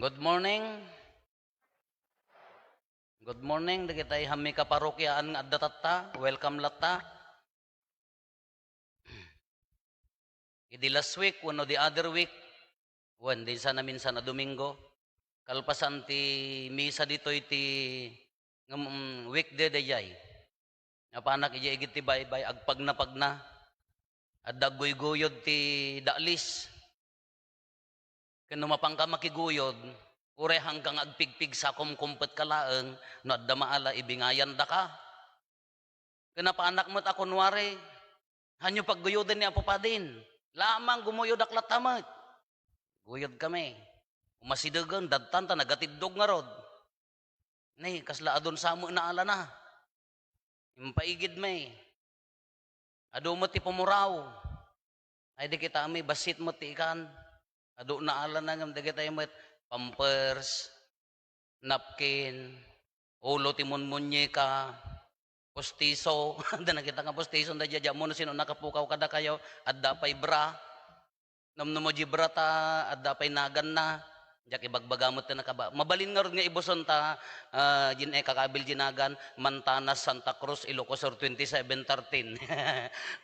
Good morning. Good morning. Dagitay hami ka parokyaan nga adda tatta. Welcome latta. Idi last week, wano the other week, wan din sana minsan na Domingo. Kalpasan ti misa dito iti weekday dayay. Nga panak iji igit ti baybay agpag na pagna. Adda guyod ti daalis. Kano mapangka makiguyod, ure hanggang agpigpig sa kumkumpet kalaeng, no adda maala ibingayan da ka. Kanapanak mo't ako kunwari, hanyo pagguyodin ni Apo Padin. Lamang gumuyod aklat tamat. Guyod kami. Umasidagan, dadtan ta, nagatidog nga rod. Nay, kasla adon sa mo na ala na. Impaigid may. Ado mo ti pumuraw. Ay di kita may basit mo ti ikan. Ado na ala na ngam di kita may pampers, napkin, ulo ti munmunye ka, postiso. Anda nakita nga postiso da jajak mo no sino nakapukaw kada kayo adda pay bra. Namno mo bra ta adda pay nagan na. Jak ibagbagamot ta nakaba. Mabalin nga rod nga ibuson ta jin kakabil jinagan Mantanas Santa Cruz Ilocos Sur 2713.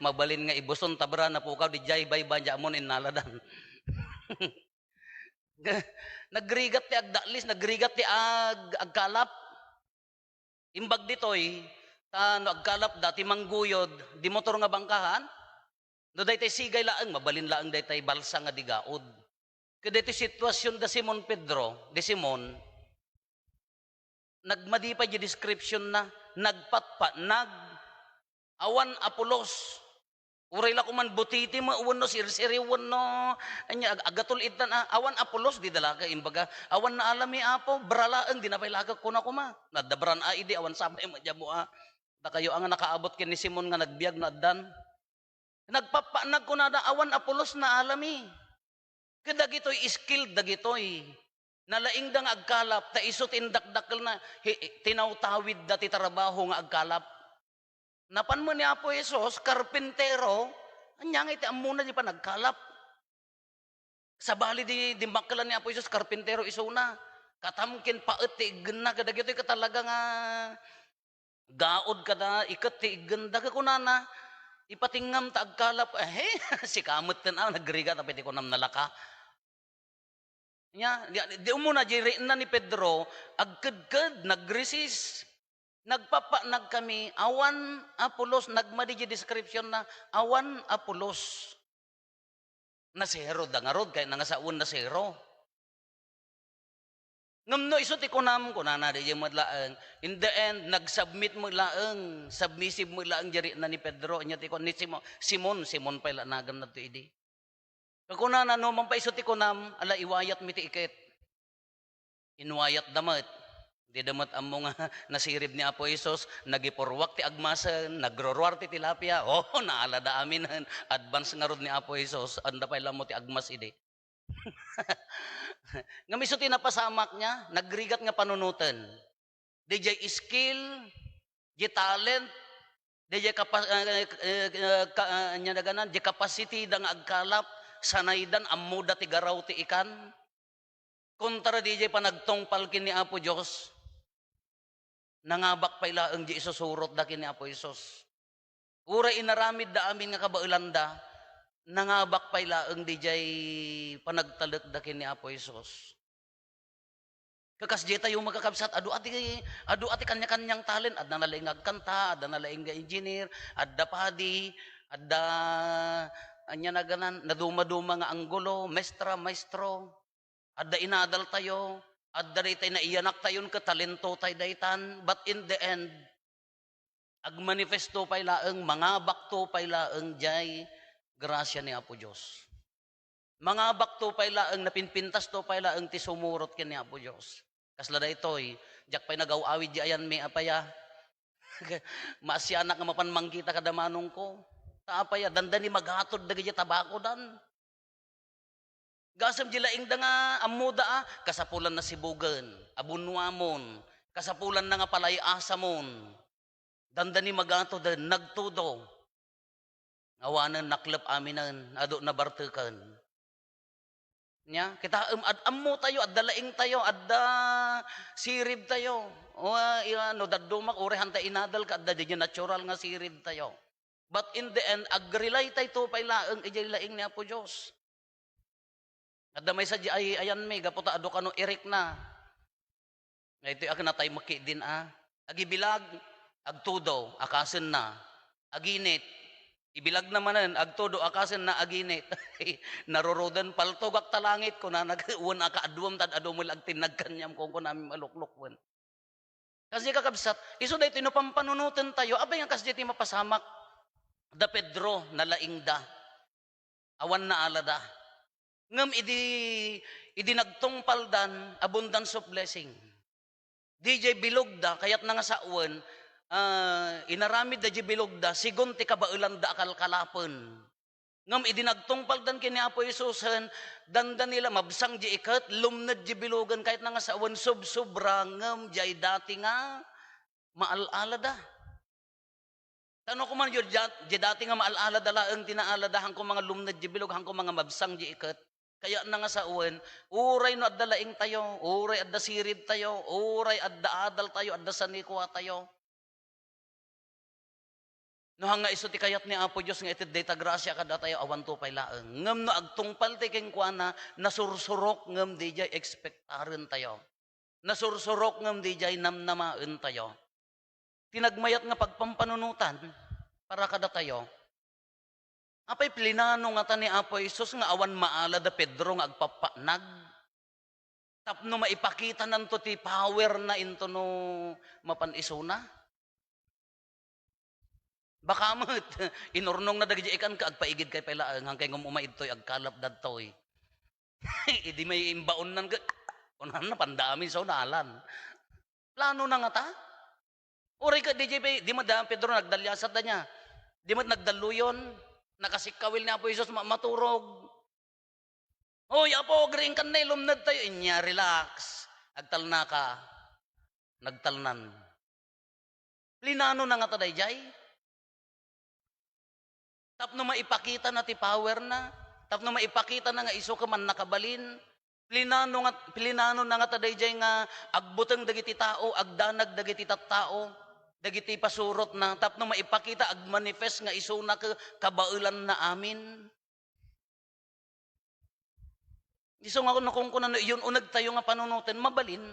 Mabalin nga ibuson ta bra na pukaw di jay bay banja mo inaladan. Nagrigat ti agdalis, nagrigat ti agkalap. Imbag ditoy, no agkalap dati mangguyod, di motor nga bangkahan. No daytay sigay laeng, mabalin laeng daytay balsa nga digaod. Kada iti sitwasyon da Simon Pedro, de Simon, nagmadipay di description na, nagpatpa, awan Apolos, uray la kuman butiti mo uno sirsiriwan no anya agatul itan awan Apolos di dalaga imbaga awan na alami apo bralaeng di napay laga kuna kuma nadabran idi awan sabay mo jamo da kayo ang nakaabot ken ni Simon nga nagbiag na addan nagpapanag kunada awan Apolos na alami kada gitoy skilled dagitoy nalaing dang agkalap ta isot indakdakkel na tinawtawid dati trabaho nga agkalap. Napan mo ni Apo Jesus, karpintero, anya nga iti amuna di pa nagkalap. Sa bali di makalan ni Apo Jesus, karpintero isuna. Katamkin paet ti igna, kada gito katalaga nga gaod kada, ikat ti iganda ka kunana. Ipatingam ta agkalap, si kamot na nagriga, tapos ti kunam nalaka. Di umuna, di na ni Pedro, agkad-kad, nagresist. Nagpapanag kami, awan Apolos, nagmadi description na, awan Apolos. Na sero, dangarod, kaya nangasaun na sero. Ngamno iso ti kunam, kunana di yung madlaang. In the end, nag-submit mo laang, submissive mo laang jari na ni Pedro. Inya ti kun, ni Simon pa ilanagan na to idi. Kunana, no, man pa iso ti kunam, ala iwayat mi ti ikit. Inuwayat damat. Di damat amo nga nasirib ni Apo Isos, nagipurwak ti agmasan, nagrorwar ti tilapia. Naalada amin advance nga rod ni Apo Isos, anda pa mo ti agmas idi. Nga miso ti napasamak niya, nagrigat nga panunutan. Di jay skill, di talent, di jay capacity da nga agkalap, sanaydan amuda ti garaw ti ikan. Kontra di jay panagtongpal kin ni Apo Diyos, nangabak pa ilaang di isusurot da kin ni Apo Isos. Ura inaramid da amin nga kabailanda, nangabak pa ilaang di jay panagtalek da kin ni Apo Isos. Kakas di tayo magkakabsat, adu ati kanya-kanyang talent, adda nalaing agkanta, adda nalaing engineer, adda padi, adda anya na ganan, naduma-duma nga anggulo, maestro, adda inadal tayo, adda daytay na iyanak tayon ka talento tay daytan, but in the end, agmanifesto pay laeng, mga bakto pay laeng jay, grasya ni Apo Diyos. Mga bakto pay laeng, napinpintas to pay laeng ti sumurot ken ni Apo Diyos. Kasla daytoy, jak pay nagaw-awid di ayan may apaya. Maasyanak nga mapanmangkita kadamanong ko. Ta apaya, dandani maghatod dagiti tabako dan. Gasam jilaing da nga amuda kasapulan na sibugan, abunwamon, kasapulan na nga palayasamon, dandani magato da nagtudo, awanan naklap aminan, ado na bartukan. Nya kita ad ammo tayo, adda laing tayo, adda sirib tayo. O no daddumak orehan ta inadal ka adda di natural nga sirib tayo. But in the end, agrelay tayo pay laeng ijay laing ni Apo Diyos. Adda may sa ay ayan may gaputa ado kano Eric na. Nga ito akin na tayo maki din Agibilag, agtudo, akasen na. Aginit, ibilag naman agtudo, akasen na aginit. Narorodan paltogak talangit ko na nag-uwan akaadwam tad adumul agtinag kanyam kung namin maluklukwan. Kasi kakabsat, iso dahil tinupampanunutan tayo, abay ang kasi dito mapasamak. Da Pedro na laing da. Awan na alada. Ngam idi nagtungpaldan abundance of blessing. DJ bilogda kayat na nga sa uwan inaramid da di bilogda sigon ti kabailan da akalkalapon. Ngam idi nagtungpaldan kini Apo Isusen dandan nila mabsang di ikat lumned di bilogan kayat na nga sa uwan sobra ngam jay dati nga maalala da. Tano ko man yun, di dati nga maalala laeng tinaaladahan ko mga lumnad di bilog, hang ko mga mabsang di ikat. Kaya na nga sa uwan, uray no adda laing tayo, uray adda sirid tayo, uray adda adal tayo, adda sanikwa tayo. No hanga iso ti kayat ni Apo Diyos nga itid data grasya kada tayo awan to pay laeng. Ngem no agtungpal ti king kuana, nasursurok ngem di jay ekspektaren tayo. Nasursurok ngem di jay namnamaen tayo. Tinagmayat nga pagpampanunutan para kada tayo. Apay plinano nga ta ni Apo Isus nga awan maala da Pedro nga agpapanag. Tapno maipakita nanto ti power na into no mapanisuna. Baka mo't inurnong na dagiti ikan ka agpaigid kay pailaang hangkay ngumumay ito'y agkalap dadtoy. Idi may imbaon nan ka unan na pandami sa unalan. Plano na nga ta? Uri ka, di madaan Pedro nagdalyasat na niya. Di mad nagdaluyon, nakasikawil ni Apo Isus maturog. Hoy, Apo, green kan na ilumnad tayo. Inya, relax. Agtalna ka. Nagtalnan. Linano na nga taday, jay. Tapno maipakita na ti power na. Tapno maipakita na nga iso ka man nakabalin. Plinano na nga taday, jay nga agbutang dagiti tao, agdanag dagiti tattao. Dagiti pasurot na tapno maipakita agmanifest nga isuna ka kabailan na amin. Iso nga kung kuno yun unag tayo nga panunutin mabalin.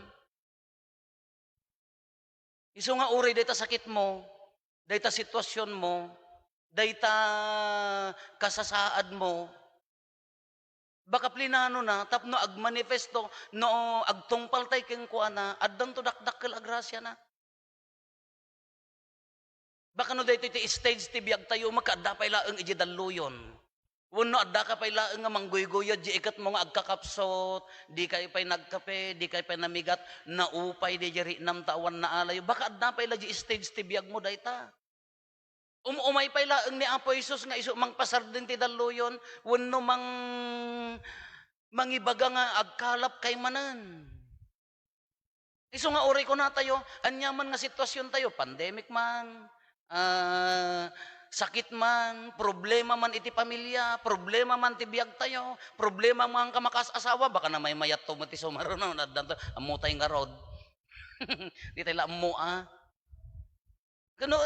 Iso nga uri dayta sakit mo, dayta sitwasyon mo, dayta kasasaad mo. Baka plinano na tapno agmanifesto no agtungpal tay king kuana addan to dakdakkel agrasya na. Baka no dayto iti stage ti biag tayo makadapay laeng iji daluyon. Wenno adda ka pay laeng nga mangguygoyad di ikat mo nga agkakapsot, di kay pay nagkape, di kay pay namigat, naupay di jeri 6 taon na alayo. Baka adda pay la di stage ti biag mo dayta. Umay pay laeng ni Apo Isus nga isu mangpasar din ti daluyon, wenno mangibaga nga agkalap kay manen. Isu nga oray ko na tayo, anyaman nga sitwasyon tayo, pandemic man, sakit man, problema man iti pamilya, problema man ti biag tayo, problema man kamakas-asawa, baka na may mayat to mati sumaro na, amo tayong garod. Di tayo amo Kano,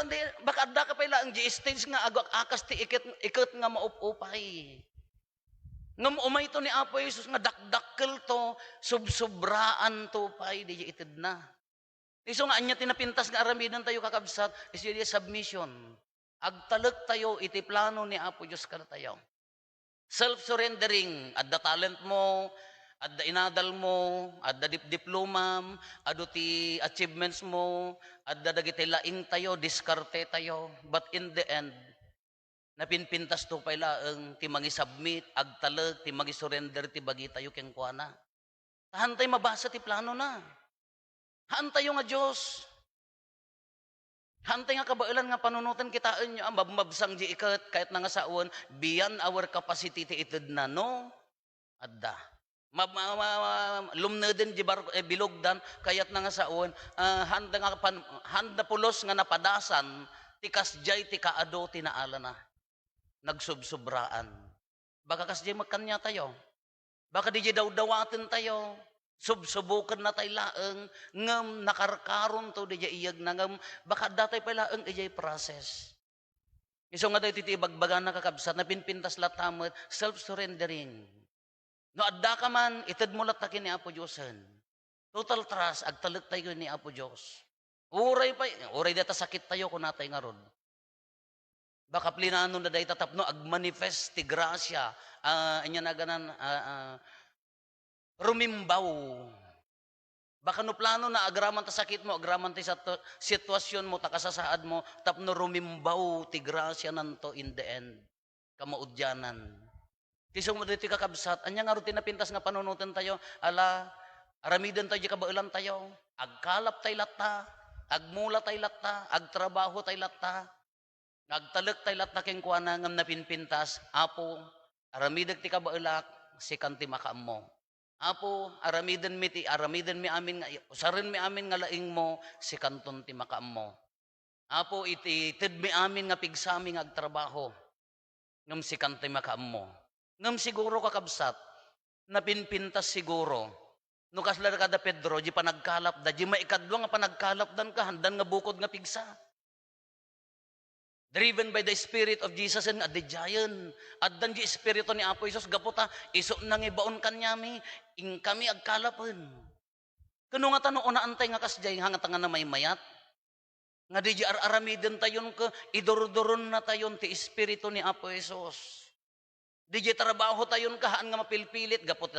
baka adda ka pala ang G-stage nga agak akas ti ikot nga maupupay. Ngam umay to ni Apo Isus nga dakdakkel to, subsobraan to pay, di itid na. Iso nga anya tinapintas nga aramidan tayo kakabsat, is yun submission. Agtalek tayo, iti plano ni Apo Diyos kada tayo. Self-surrendering, adda talent mo, adda inadal mo, adda diplomam, adda ti achievements mo, adda dagiti laing tayo, diskarte tayo. But in the end, napinpintas to pay laeng ti mangi-submit, agtaleg, ti mangi-surrender, ti bagi tayo keng kuana. Tahan tayo mabasa ti plano na. Haan tayo nga Diyos. Haan tayo nga kabailan nga panunutan kitaan nyo, mabsang di ikat, kahit na nga saon, beyond our capacity ti itid na, no? Adda. Lumneden di bilogdan, kayat na nga saon, handa pulos nga napadasan, ti kasjay ti kaado tinaala na. Nagsubsobraan. Baka kasjay magkanya tayo. Baka di daw dawaten tayo. Subsubukan na tayo laeng, ngam nakarkaron to di iyag na ngam, baka datay pa laeng ijay process. Iso nga tayo titibagbagan na kakabsat, na pinpintas latamot, self-surrendering. No adda ka man, itad mo latakin ni Apo Diyosen. Total trust, agtalag tayo ni Apo Diyos. Uray data sakit tayo kung natay nga ron. Baka plinano na dahi tatapno, agmanifest ti grasya, anya na ganan, rumimbaw. Baka no plano na agraman ta sakit mo, agraman ti sitwasyon mo, takasasaad mo, tapno rumimbaw ti grasya nanto in the end. Kamaudyanan. Tisong mo dito kakabsat, anya nga rin tinapintas nga panunutan tayo, ala, aramidan tayo, kabailan tayo, agkalap tayo lata, agmula tayo lata, agtrabaho tayo lata, agtalak tayo lata keng kuana ngam napinpintas, apo, aramidag ti kabailak, si kanti makaam mo. Apo, aramidan mi amin nga, usarin mi amin nga laing mo, si kanton ti makaam mo. Apo, itid mi amin nga pigsami nga agtrabaho, ngam si kanti makaam mo. Ngam siguro kakabsat, napinpintas siguro, no kasla kada Pedro, di panagkalap da, di maikadwa nga panagkalap dan ka, handan nga bukod nga pigsa. Driven by the Spirit of Jesus and the giant. At dan di Espiritu ni Apo Isos, gaputa, iso nang ibaon kanyami, ing kami agkalapin. Kano nga tanong unaantay nga kasjay, hangat nga na may mayat. Nga di aramidin tayon ka, idurduron na tayon ti Espiritu ni Apo Isos. Di trabaho tayon kahaan nga mapilpilit, gapot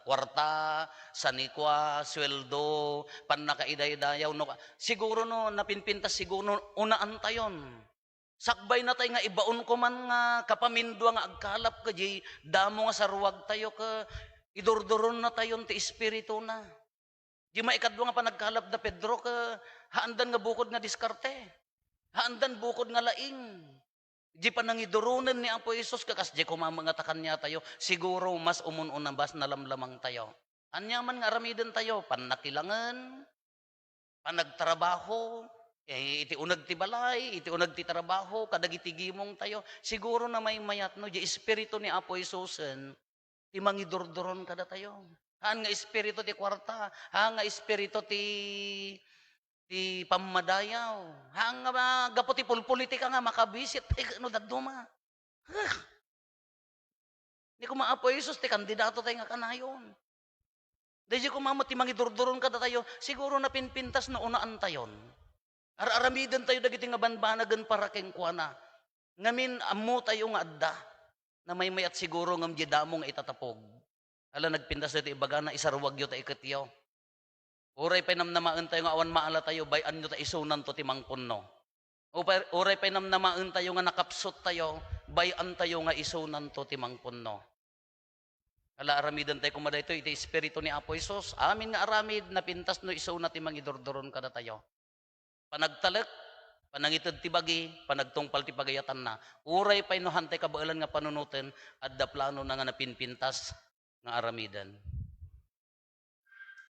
kwarta, sanikwa, sweldo, panakaiday-dayaw. No, siguro no, napinpintas siguro unaan tayon. Sakbay na tayo nga ibaon ko man nga kapamindwa nga agkalap ka, di damo nga sarwag tayo ka, idurduron na tayon ti Espiritu na. Di maikadwa nga panagkalap na Pedro ka, haandan nga bukod nga diskarte, haandan bukod nga laing. Di pa nangidurunan ni Apo Isos kakas di kumamangatakan niya tayo, siguro mas umununang bas nalamlamang tayo. Anyaman nga aramidan tayo, panakilangan, panagtrabaho, iti unag ti balay, iti unag ti trabaho, kadagitigimong tayo, siguro na may mayat no, di espiritu ni Apo Isusen, ti mangidurduron kada tayo. Haan nga espiritu ti kwarta, haan nga espiritu ti pamadayaw. Haan nga gapo ti pulpolitika nga makabisit, ano daduma. Di ko Apo Isus, ti kandidato tayo nga kanayon. Dahil ko ti mangidurduron kada tayo, siguro na pinpintas na unaan tayon. Aramidan tayo dagiti nga banbanagan para keng kuana. Ngamin ammo tayo nga adda na may mayat siguro ngam di damo nga itatapog. Ala nagpintas dito ibaga na isarwag yo ta iketyaw. Uray pa namnamaan tayo nga awan maala tayo bayan nyo ta isunan to timang punno. Uray pa namnamaan tayo nga nakapsot tayo bayan tayo nga isunan to timang punno. Ala aramidan tayo kumaday ito iti espiritu ni Apo Isos. Amin nga aramid na pintas no isuna timang idurduron kada tayo. Panagtalek, panangitid ti bagi, panagtungpal ti pagayatan na. Uray pa'y no hantay kabailan nga panunutin at da plano na nga napinpintas nga aramidan.